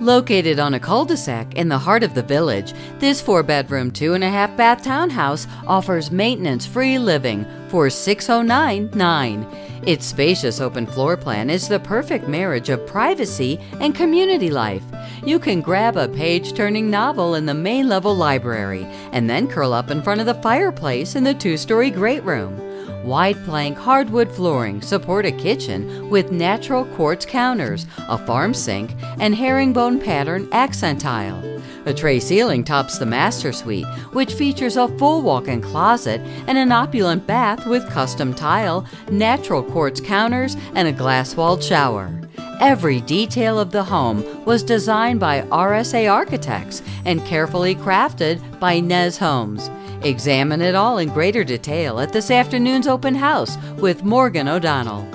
Located on a cul-de-sac in the heart of the village, this 4-bedroom, 2.5-bath townhouse offers maintenance-free living for $609,900. Its spacious open floor plan is the perfect marriage of privacy and community life. You can grab a page-turning novel in the main level library and then curl up in front of the fireplace in the 2-story great room. Wide plank hardwood flooring support a kitchen with natural quartz counters, a farm sink, and herringbone pattern accent tile. A tray ceiling tops the master suite, which features a full walk-in closet and an opulent bath with custom tile, natural quartz counters, and a glass-walled shower. Every detail of the home was designed by RSA Architects and carefully crafted by Nestle Homes. Examine it all in greater detail at this afternoon's open house with Morgan O'Donnell.